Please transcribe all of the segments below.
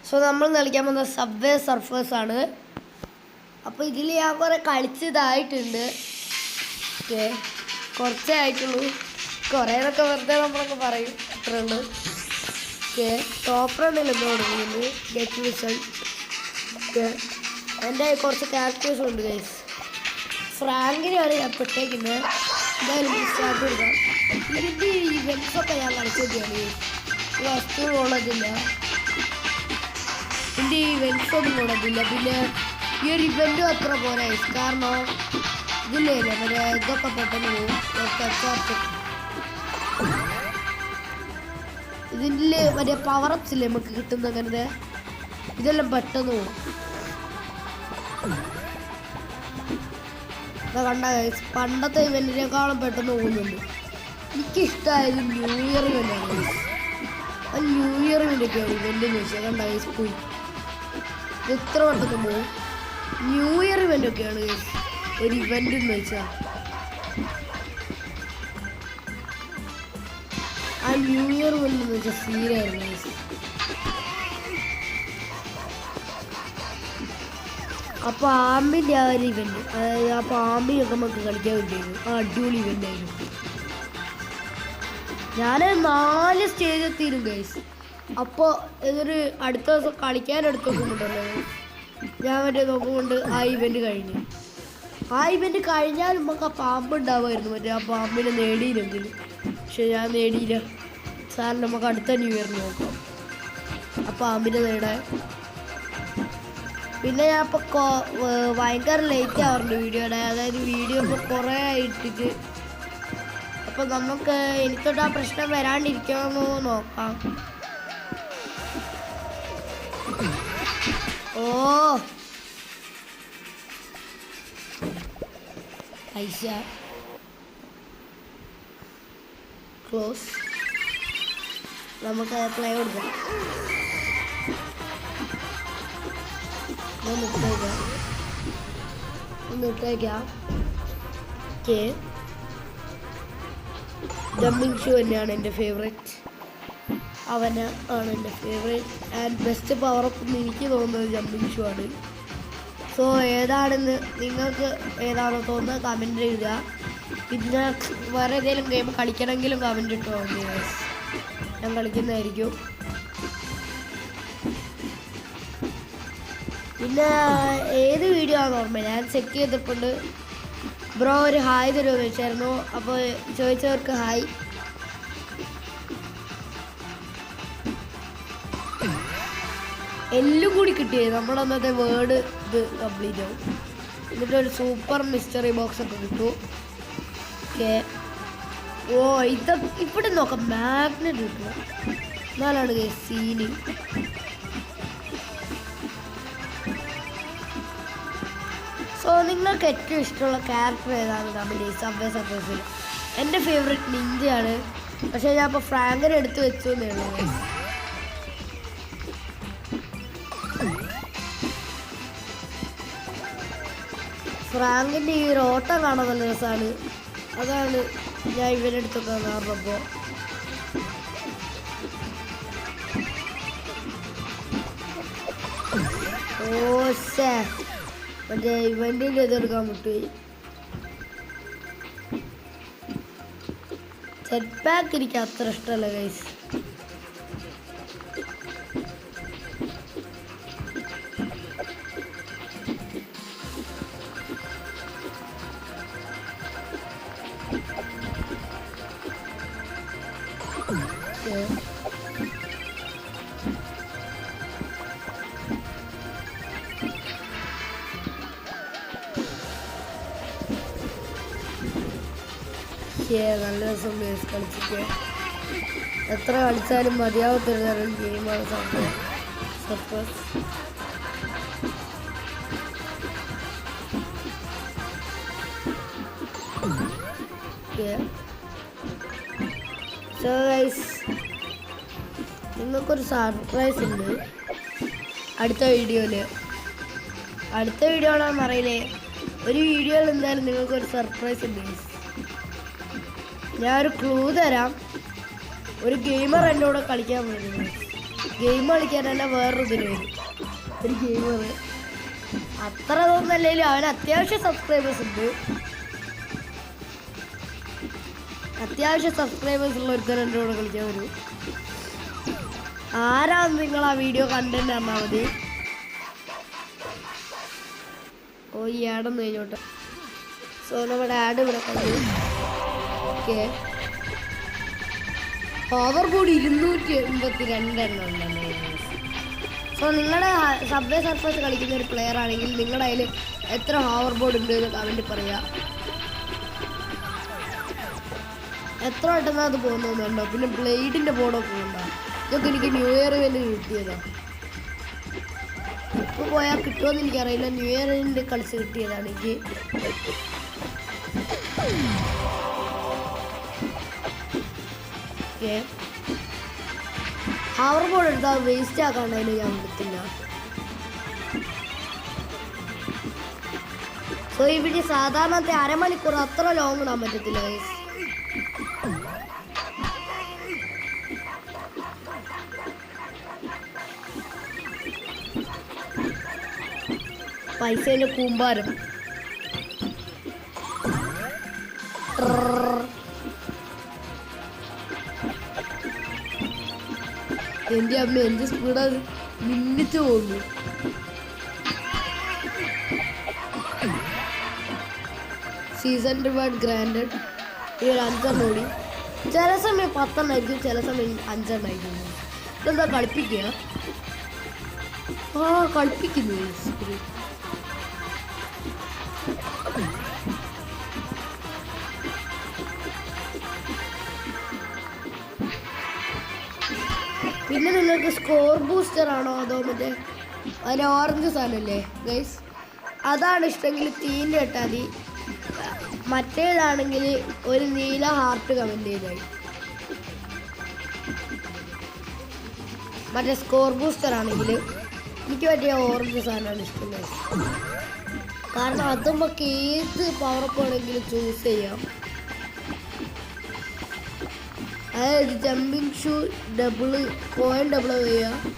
So നമ്മൾ കളിക്കാൻ പോകുന്ന സബ്വേ സർഫേഴ്സ് ആണ്. അപ്പോൾ ഇതിൽ ഞാൻ കുറേ കളിച്ചതായിട്ടുണ്ട്. ഓക്കെ, കുറച്ചേ ആയിട്ടുള്ളൂ. കുറേതൊക്കെ വെറുതെ നമ്മളൊക്കെ പറയും, അത്രേ ഉള്ളൂ. ഓക്കെ, ടോപ്പ് റണ്ണിൽ എന്ന് തുടങ്ങിയത് ഗെറ്റ് റിസൾട്ട്. ഓക്കെ, എൻ്റെ കുറച്ച് ക്യാരക്ടേഴ്സും ഉണ്ട് ഗൈസ്. ഫ്രാങ്കിനെയാണ് ഞാൻ പെട്ടേക്കുന്നത്. എന്തായാലും സ്റ്റാർട്ട് കൊടുക്കാം. ഇതിൻ്റെ ഇവൻസൊക്കെ ഞാൻ കളിച്ചതാണ്. വസ്തു ഉള്ളതില്ല, ഇതിൻ്റെ ഇവൻസൊന്നും ഉള്ളതില്ല. പിന്നെ ഈ ഒരു ഇവൻറ്റും അത്ര പോലെ കാരണം ഇതില്ലേ മറ്റേ ഇതൊക്കെ പെട്ടെന്ന് പോകും. ഇതിൻ്റെ മറ്റേ പവറപ്സ് ഇല്ലേ നമുക്ക് കിട്ടുന്ന അങ്ങനത്തെ, ഇതെല്ലാം പെട്ടെന്ന് പോകും. കണ്ട പണ്ടത്തെ ഇവൻറ്റിനേക്കാളും പെട്ടെന്ന് പോകുന്നുണ്ട്. എനിക്കിഷ്ടമായത് ന്യൂ ഇയർ ഇവൻ്റാണ്. ആ ന്യൂ ഇയർ ഇവൻ്റൊക്കെയാണ് ഇവൻ്റ് എന്ന് വെച്ചാൽ കണ്ട പോയി എത്ര പെട്ടെന്ന് പോകും. ന്യൂ ഇയർ ഇവൻ്റൊക്കെയാണ് ഒരു ഇവൻ്റ് എന്ന് വെച്ചാൽ. ആ ന്യൂ ഇയർ ഇവൻ്റ് എന്ന് വെച്ചാൽ സീനായിരുന്നു. ആ പാമ്പിൻ്റെ ആ ഒരു ഇവൻ്റ്, അതായത് ആ പാമ്പിനൊക്കെ നമുക്ക് കളിക്കാൻ വേണ്ടിയിരുന്നു. ആ അടിപൊളി ഇവൻ്റായിരുന്നു. ഞാൻ 4 സ്റ്റേജ് എത്തിയിരുന്നു ഗൈസ്. അപ്പോൾ ഇതൊരു അടുത്ത ദിവസം കളിക്കാനെടുത്ത് നോക്കുമ്പോണ്ടല്ലോ, ഞാൻ മറ്റേ നോക്കുമ്പോൾ ആ ഇവൻ്റ് കഴിഞ്ഞു. ആ ഇവൻ്റ് കഴിഞ്ഞാൽ നമുക്ക് ആ പാമ്പ് ഉണ്ടാവുമായിരുന്നു, മറ്റേ ആ പാമ്പിനെ നേടിയില്ലെങ്കിൽ. പക്ഷെ ഞാൻ നേടിയില്ല. സാർ നമുക്ക് അടുത്ത ന്യൂ ഇയറിന് നോക്കാം ആ പാമ്പിനെ നേടാൻ. പിന്നെ ഞാൻ ഇപ്പോൾ ഭയങ്കര ലേറ്റ് ആവാറുണ്ട് വീഡിയോയുടെ, അതായത് വീഡിയോ ഇപ്പോൾ കുറേ ഇട്ടിട്ട്. അപ്പോൾ നമുക്ക് എനിക്കൊട്ട് ആ പ്രശ്നം വരാണ്ടിരിക്കുമെന്ന് നോക്കാം. ഓ ഐഷ ക്ലോസ്, നമുക്ക് പ്ലേ കൊടുക്കാം. ഒന്ന് ഇട്ടേക്കാം. ഓക്കെ, ജമ്പിങ് ഷൂ തന്നെയാണ് എൻ്റെ ഫേവറേറ്റ്. അവന് ആണ് എൻ്റെ ഫേവറേറ്റ് ആൻഡ് ബെസ്റ്റ് പവറപ്പ് എന്ന് എനിക്ക് തോന്നുന്നത് ജമ്പിങ് ഷൂ ആണ്. സോ ഏതാണെന്ന് നിങ്ങൾക്ക് ഏതാണോ തോന്നുന്നത് കമൻറ്റ് എഴുതുക. പിന്നെ വേറെ ഏതെങ്കിലും ഗെയിം കളിക്കണമെങ്കിലും കമൻറ്റ് ഇട്ടോ, ഞാൻ കളിക്കുന്നതായിരിക്കും. പിന്നെ ഏത് വീഡിയോ ആണ് ഓർമ്മ, ഞാൻ ചെക്ക് ചെയ്തിട്ടുണ്ട്. ബ്രോ ഒരു ഹായ് തരുമെന്ന് വെച്ചായിരുന്നു. അപ്പോൾ ചോദിച്ചവർക്ക് ഹായ്. എല്ലാം കൂടി കിട്ടിയേ നമ്മളന്നത്തെ വേർഡ് ഇത് കംപ്ലീറ്റ് ആവും. എന്നിട്ടൊരു സൂപ്പർ മിസ്റ്ററി ബോക്സ് ഒക്കെ കിട്ടും. ഓക്കെ, ഓ ഇതൊക്കെ ഇവിടെ നോക്കാം. മാഗ്നറ്റ് കിട്ടുക എന്നാലാണ് സീന്. സോ നിങ്ങൾക്ക് ഏറ്റവും ഇഷ്ടമുള്ള ക്യാരക്ടർ ഏതാണ് നമ്മുടെ സബ്വേ സർഫേഴ്സിൽ? എൻ്റെ ഫേവറേറ്റ് നിഞ്ചയാണ്. പക്ഷേ ഞാൻ ഇപ്പോൾ ഫ്രാങ്കിനെ എടുത്ത് വെച്ചു എന്നേ ഉള്ളൂ. ഫ്രാങ്കിൻ്റെ ഈ ഓട്ടം കാണാൻ നല്ല രസമാണ്. അതാണ് ഞാൻ ഇവരെടുത്തൊക്കെ കാണുമ്പോൾ. ഓ മറ്റേ ഇവൻ്റിൽ എതിർക്കാൻ വിട്ടുപോയി. സെറ്റ് പാക്ക് എനിക്ക് അത്ര ഇഷ്ടമല്ല ഗൈസ്. നല്ല രസം ബേസ് കളിച്ചിട്ട് എത്ര കളിച്ചാലും മതിയാവത്തൊരു തരം ഗെയിമാണ് സർഫേഴ്സ്. സോ ഗൈസ്, നിങ്ങൾക്കൊരു സർപ്രൈസ് ഉണ്ട് അടുത്ത വീഡിയോയിൽ. അടുത്ത വീഡിയോ ആണെന്ന് അറിയില്ലേ, ഒരു വീഡിയോയിൽ എന്തായാലും നിങ്ങൾക്കൊരു സർപ്രൈസ് ഉണ്ട്. ഞാനൊരു ക്ലൂ തരാം. ഒരു ഗെയിമർ എൻ്റെ കൂടെ കളിക്കാൻ വരുന്നത്. ഗെയിം കളിക്കാൻ തന്നെ വേറൊരു ഇതിന് വരും. ഒരു ഗെയിമർ അത്ര തോന്നല്ലേലും അവന് അത്യാവശ്യം സബ്സ്ക്രൈബേഴ്സ് ഉണ്ട്. അത്യാവശ്യം സബ്സ്ക്രൈബേഴ്സ് ഉള്ള ഒരുത്തൻ എൻ്റെ കൂടെ കളിക്കാൻ വരും. ആരാണ് നിങ്ങൾ ആ വീഡിയോ കണ്ടന്റ് പറഞ്ഞാൽ മതി. ഓ ഈ ആഡൊന്ന് കഴിഞ്ഞോട്ടെ. സോ നമ്മുടെ ആഡ് ഇവിടെ കണ്ടു. ഓക്കെ ഓവർ ബോർഡ് 282 എണ്ണം ഉണ്ടല്ലേ. സോ നിങ്ങളുടെ സബ്വേ സർഫേസ് കളിക്കുന്ന ഒരു പ്ലെയർ ആണെങ്കിൽ നിങ്ങളുടെ കയ്യിൽ എത്ര ഹോവർ ബോർഡ് ഉണ്ട് എന്ന് കമൻറ്റ് പറയുക. എത്ര വട്ടം അത് പോകുന്നുണ്ടോ? പിന്നെ ബ്ലേഡിൻ്റെ ബോർഡൊക്കെ ഉണ്ടോ? ഇതൊക്കെ എനിക്ക് ന്യൂ ഇയർ വേണ്ടി കിട്ടിയതാണ്. ഇപ്പോൾ പോയാൽ കിട്ടുമെന്ന് എനിക്കറിയില്ല. ന്യൂ ഇയറിൻ്റെ കളിച്ച് കിട്ടിയതാണ് എനിക്ക്. ഓക്കെ ഹവർ ബോർഡ് എടുത്താൽ വേസ്റ്റ് ആക്കാണ്ടായാലും ഞാൻ എടുത്തില്ല. സോ ഇവിടെ സാധാരണത്തെ അരമണിക്കൂർ അത്ര ലോങ് ഇടാൻ പറ്റത്തില്ല. പൈസേൻ്റെ കൂമ്പാരം. എൻ്റെ അമ്മ എന്ത് സ്പീഡാണ് മിന്നിച്ച് പോകുന്നു. Season reward granted. ഈ ഒരു 5 എണ്ണം ഓടി. ചില സമയം 10 എണ്ണമായിരിക്കും, ചില സമയം 5 എണ്ണമായിരിക്കും. ഇതെന്താ കളിപ്പിക്കുക? കളിപ്പിക്കുന്നു. പിന്നെ നിങ്ങൾക്ക് സ്കോർ ബൂസ്റ്റർ ആണോ അതോ മറ്റേ അതിന് ഓറഞ്ച് സാധനമല്ലേ ഗൈസ്, അതാണ് ഇഷ്ടമെങ്കിൽ തീൻ്റെ ഇട്ടാൽ മതി. മറ്റേതാണെങ്കിൽ ഒരു നീല ഹാർട്ട് കമൻറ്റ് ചെയ്താൽ. മറ്റേ സ്കോർ ബൂസ്റ്റർ ആണെങ്കിൽ എനിക്ക് പറ്റിയ ഓറഞ്ച് സാധനമാണ് ഇഷ്ടം ഗൈസ്. കാരണം അത് നമുക്ക് ഏത് പവറപ്പ് വേണമെങ്കിലും ചൂസ് ചെയ്യാം. അതായത് jumping shoe double coin double ചെയ്യുക.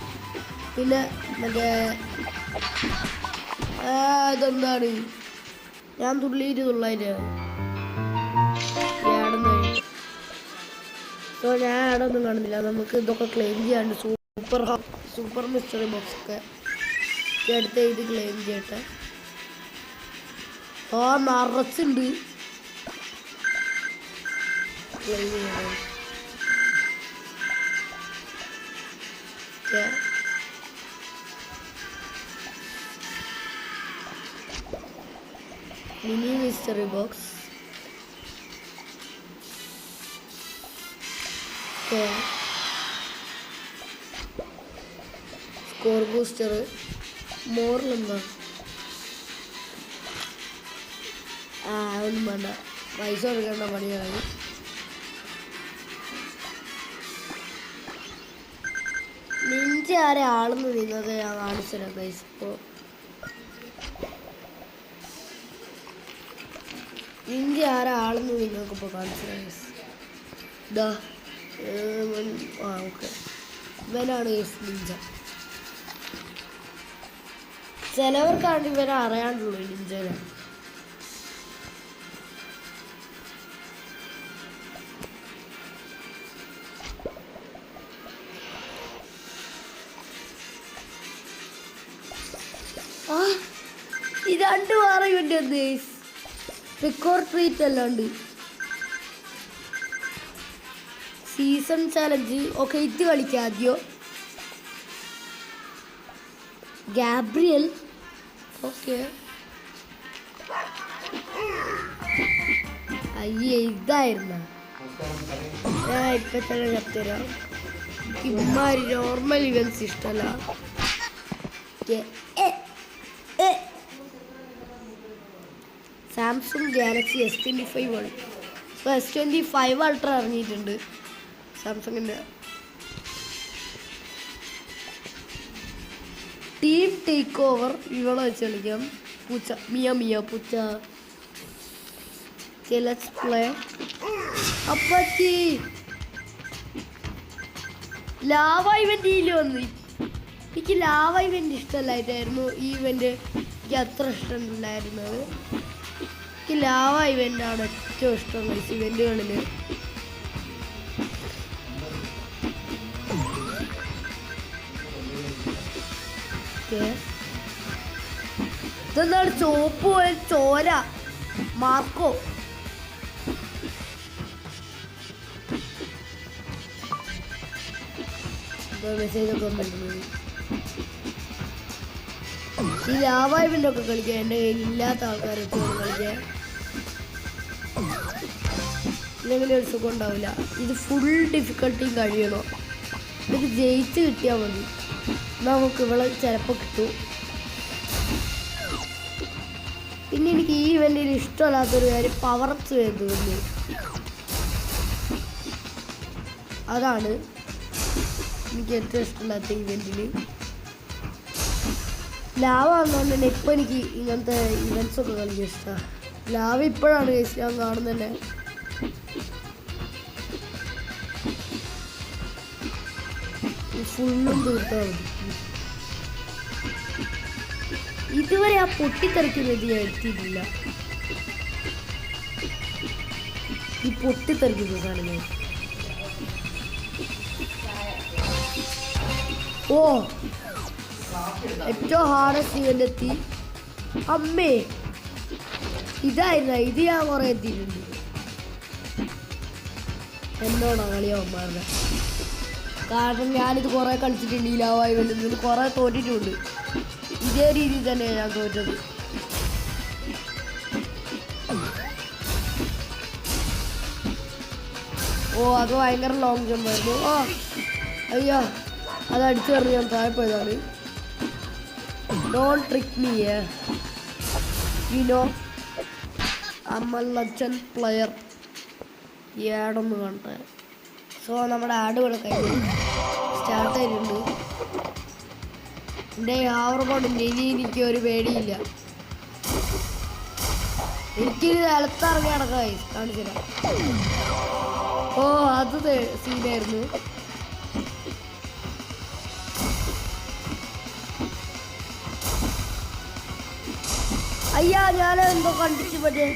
പിന്നെ മറ്റേ ഇതെന്താണ് ഞാൻ തുള്ളായിട്ട് സോ ഞാൻ ആടൊന്നും കാണുന്നില്ല. നമുക്ക് ഇതൊക്കെ ക്ലെയിം ചെയ്യാണ്ട് സൂപ്പർ മിസ്റ്ററി ബോക്സ് ഒക്കെ എടുത്ത് ഇത് ക്ലെയിം ചെയ്യട്ടെ. നിറച്ചുണ്ട് ക്ലെയിം ചെയ്യണം. Mini mystery box. Score booster മോറിലെന്താ അതൊന്നും വേണ്ട, പൈസ കൊടുക്കേണ്ട പണിയാണ്. നിഞ്ച ആരെ ആളെന്ന് നിങ്ങൾക്ക് ഞാൻ കാണിച്ചുതരാം ഗൈസ്. ഇപ്പോൾ നിഞ്ച ആരെ ആളെന്ന് നിങ്ങൾക്കിപ്പോൾ കാണിച്ചുതരാം ഗൈസ്. ഇതാ ഓക്കെ ഇവനാണ് ഗൈസ് നിഞ്ച. ചിലവർക്കാണ് ഇവരെ അറിയാണ്ടുള്ളൂ നിഞ്ചനെ. ഇത് 2 വേറെ ഇവൻ്റെ റെക്കോർഡ് ട്രീറ്റ് അല്ലാണ്ട് സീസൺ ചാലഞ്ച്. ഓക്കെ ഇത് കളിക്കാം ആദ്യം. ഗാബ്രിയൽ ഓക്കെ അയ്യേ ഇതായിരുന്നു. ഞാൻ ഇപ്പം തന്നെ ചത്തരാം. ഇമാര് നോർമൽ ഇവൻസ് ഇഷ്ടമല്ല. സാംസങ് ഗാലക്സി S25 ആണ്. ഇപ്പോൾ S25 അൾട്ര ഇറങ്ങിയിട്ടുണ്ട് സാംസങ്ങിൻ്റെ. ടീം ടേക്ക് ഓവർ ഇവളെ വെച്ച് കളിക്കാം. പൂച്ച മിയ പൂച്ച. Let's play. അപ്പച്ചി ലാവ ഇവന്റ് വന്നു. എനിക്ക് ലാവ ഇവന്റ് ഇഷ്ടമല്ലായിട്ടായിരുന്നു. ഈ ഇവന്റ് എനിക്ക് അത്ര ഇഷ്ടമുണ്ടായിരുന്നത്. എനിക്ക് ലാവ ഇവന്റാണ് ഏറ്റവും ഇഷ്ടമുള്ള ഇവന്റുകളിൽ. ഇതെന്താണ് ചോപ്പ് പോയ ചോര മാർക്കോ? മെസ്സേജ് ഒക്കെ വന്നിരുന്നത്. ഈ ലാവ ഇവന്റ് ഒക്കെ കളിക്കാൻ എൻ്റെ കയ്യിൽ ഇല്ലാത്ത ആൾക്കാരൊക്കെ കളിക്കാൻ ഇല്ലെങ്കിൽ ഒരു സുഖം ഉണ്ടാവില്ല. ഇത് ഫുൾ ഡിഫിക്കൽട്ടിയും കഴിയണോ? ഇത് ജയിച്ച് കിട്ടിയാൽ മതി. നമുക്ക് ഇവിടെ ചിലപ്പോൾ കിട്ടും. പിന്നെ എനിക്ക് ഈ ഇവന്റിൽ ഇഷ്ടമല്ലാത്തൊരു കാര്യം പവർ അപ്സ് വരുന്നത്. അതാണ് എനിക്ക് ഏറ്റവും ഇഷ്ടമില്ലാത്ത ഇവന്റിൽ. ലാവ വന്നുകൊണ്ട് തന്നെ ഇപ്പം എനിക്ക് ഇങ്ങനത്തെ ഇവൻറ്റ്സ് ഒക്കെ കളിക്കാൻ ഇഷ്ടമാണ്. ലാവ ഇപ്പോഴാണ് ഞാൻ കാണുന്നത്. ഫുള്ളും തീർത്താൽ മതി. ഇതുവരെ ആ പൊട്ടിത്തെറിക്കുന്നത് ഞാൻ എത്തിയിട്ടില്ല. ഈ പൊട്ടിത്തെറിക്കുന്ന സാധനം ഓ ഏറ്റവും ഹാർഡസ്റ്റ് ഇവന്റ് എത്തി. അമ്മേ ഇതായിരുന്നു. ഇത് ഞാൻ കുറെ എത്തിയിട്ടുണ്ട്. എന്നോടാ കളിയാവന്മാരുടെ. കാരണം ഞാനിത് കുറെ കളിച്ചിട്ടുണ്ട്. ഈ ലാവ ഇവന്റിൽ കുറെ തോറ്റിട്ടുണ്ട്. ഇതേ രീതിയിൽ തന്നെയാണ് ഞാൻ തോറ്റത്. ഓ അത് ഭയങ്കര ലോങ് ജമ്പ് ആയിരുന്നു. ഓ അയ്യോ അത് അടിച്ചു പറഞ്ഞ് ഞാൻ താഴെ പോയതാണ്. Don't trick me you know I am a legend player. ഈ ആഡൊന്ന് കണ്ടേ. സോ നമ്മുടെ ആഡ് ഇവിടെ കഴിഞ്ഞു സ്റ്റാർട്ട് ആയിട്ടുണ്ട്. എൻ്റെ ആവർബോർഡിൻ്റെ ഇനി എനിക്ക് ഒരു പേടിയില്ല. എനിക്കിത് നിലത്തിറങ്ങി നടക്കായി കാണിച്ചില്ല. ഓ അത് സീനായിരുന്നു. അയ്യാ ഞാൻ എന്തോ കണ്ടിച്ച് പറ്റേ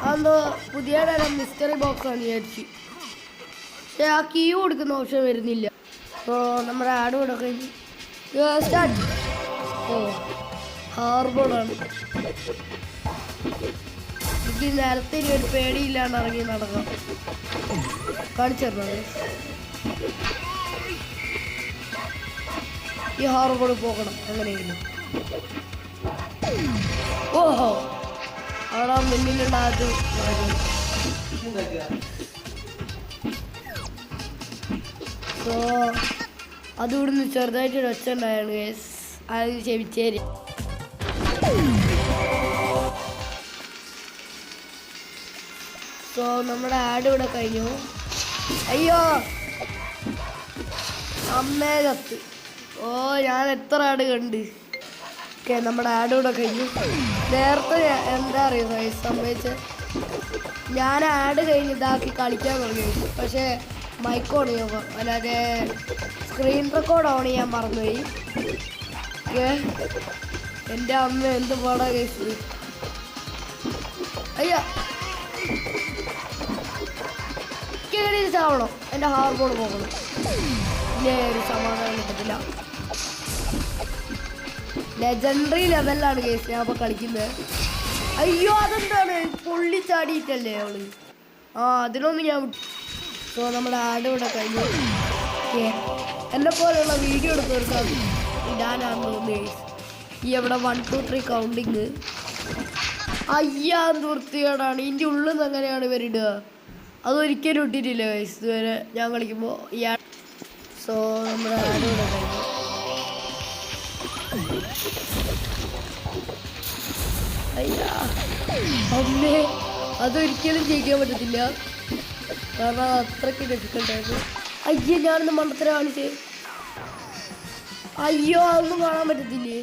അതെന്തോ പുതിയ മിസ്റ്ററി ബോക്സ് ആണ് വിചാരിച്ചു. പക്ഷെ ആ കീ കൊടുക്കുന്ന ഓപ്ഷൻ വരുന്നില്ല. സോ നമ്മുടെ ആഡ് കൂടെ കഴിഞ്ഞ് സ്റ്റാർട്ട്. ഓ ഹാർബോർഡാണ്. എനിക്ക് നേരത്തെ ഇനി ഒരു പേടിയില്ലാണ്ട് ഇറങ്ങി നടക്കാം. കാണിച്ചിരുന്നത് ഈ ഹാർബോർഡ് പോകണം എങ്ങനെയെങ്കിലും. ഓഹോ അവിടെ മുന്നിലുണ്ടായത്. സോ അത് ഇവിടുന്ന് ചെറുതായിട്ടൊരു ഒച്ച ഉണ്ടായാണ് ഗൈസ്. അത് ക്ഷമിച്ചേരി. സോ നമ്മുടെ ആഡ് ഇവിടെ കഴിഞ്ഞു. അയ്യോ അമ്മേ കത്ത്. ഓ ഞാൻ എത്ര ആഡ് കണ്ട്. ഓക്കെ നമ്മുടെ ആഡ് ഇവിടെ കഴിഞ്ഞു. നേരത്തെ എന്താ അറിയുമോ സംഭവിച്ചത്? ഞാൻ ആഡ് കഴിഞ്ഞ് ഇതാക്കി കളിക്കാൻ തുടങ്ങി. പക്ഷേ മൈക്ക് ഓൺ ചെയ്യാൻ അല്ലാതെ സ്ക്രീൻ റെക്കോർഡ് ഓൺ ചെയ്യാൻ മറന്നുപോയി. എൻ്റെ അമ്മ എന്ത് പാടാ കേസ്. അയ്യോ കേടി ചാവണം. എൻ്റെ ഹാർബോർഡ് പോകണം. ഇല്ലേ ഒരു സമാധാനം കിട്ടത്തില്ല. ലെജൻഡറി ലെവലിലാണ് കേസ് ഞാൻ അപ്പോൾ കളിക്കുന്നത്. അയ്യോ അതെന്താണ് പൊള്ളി ചാടിയിട്ടല്ലേ അവള്. ആ അതിനൊന്നും ഞാൻ വിട്ടു. സോ നമ്മുടെ ആഡ് ഇവിടെ കഴിഞ്ഞു. എന്നെ പോലെയുള്ള വീഡിയോ എടുത്തവർക്ക് ഇടാനാണ് തോന്നുന്നത്. ഈ എവിടെ 1 2 3 കൗണ്ടിങ്. അയ്യാ വൃത്തികേടാണ്. ഇതിൻ്റെ ഉള്ളിൽ നിന്ന് എങ്ങനെയാണ് ഇവരിടുക? അതൊരിക്കലും ഇട്ടിട്ടില്ല ഗൈസ് ഇതുവരെ ഞാൻ കളിക്കുമ്പോൾ. സോ നമ്മുടെ ആഡ് ഇവിടെ കഴിഞ്ഞു. അയ്യാ അമ്മേ അതൊരിക്കലും ജയിക്കാൻ പറ്റത്തില്ല. കാരണം അത് അത്രയ്ക്ക് ഡിഫിക്കൽട്ടായിരുന്നു. അയ്യോ ഞാനൊന്ന് മണ്ടത്തരം കാണിച്ചേ. അയ്യോ അതൊന്നും കാണാൻ പറ്റത്തില്ലേ?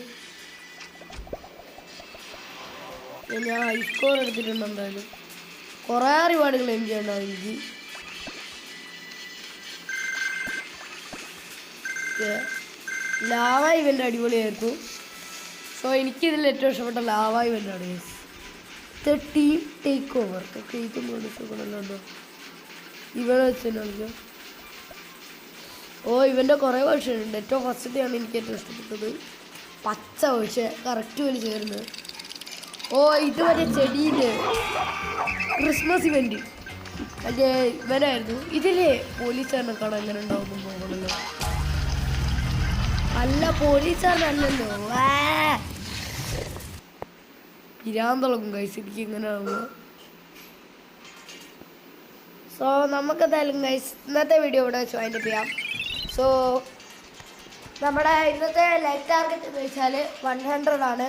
ഞാൻ ഹൈ സ്കോർ എടുത്തിട്ടുണ്ട്. എന്തായാലും കുറേ റിവാർഡുകൾ എം ചെയ്യണ്ടാവും എനിക്ക്. ഓക്കെ, ലാവ ഇവൻ്റ് അടിപൊളിയായിരുന്നു. സോ എനിക്കിതിൽ ഏറ്റവും ഇഷ്ടപ്പെട്ട ലാവ ഇവൻ്റാണ് ഗൈസ്. ടീം ടേക്ക് ഓവർ ഒക്കെ ഇതും സുഖമല്ലോ. ഇവനെ വെച്ച് തന്നെ കളിക്കാം. ഓ ഇവൻ്റെ കുറേ വേർഷൻ ഉണ്ട്. ഏറ്റവും ഫസ്റ്റത്തെയാണ് എനിക്ക് ഏറ്റവും ഇഷ്ടപ്പെട്ടത്. പച്ച വേർഷൻ കറക്റ്റ് പോലെ ചേർന്ന്. ഓ ഇത് മറ്റേ ചെടിയില് ക്രിസ്മസ് ഇവൻ്റ് മറ്റേ ഇവനായിരുന്നു. ഇതില് പോലീസുകാരനെ കാണാൻ എങ്ങനെ ഉണ്ടാവുന്നു പോകണല്ലോ. അല്ല പോലീസുകാരനല്ലല്ലോ. ഇരാന്തളക്കും ഗൈസ് എനിക്ക് ഇങ്ങനെ ആവുമ്പോൾ. സോ നമുക്കെന്തായാലും ഗൈസ് ഇന്നത്തെ വീഡിയോ ഇവിടെ വെച്ച് വൈൻഡപ്പ് ചെയ്യാം. സോ നമ്മുടെ ഇന്നത്തെ ലൈക്ക് ടാർഗറ്റ് എന്ന് വെച്ചാൽ 100 ആണ്.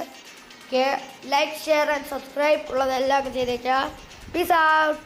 Okay, like share and subscribe ഉള്ളതെല്ലാം ചെയ്തേക്കാം. Peace out.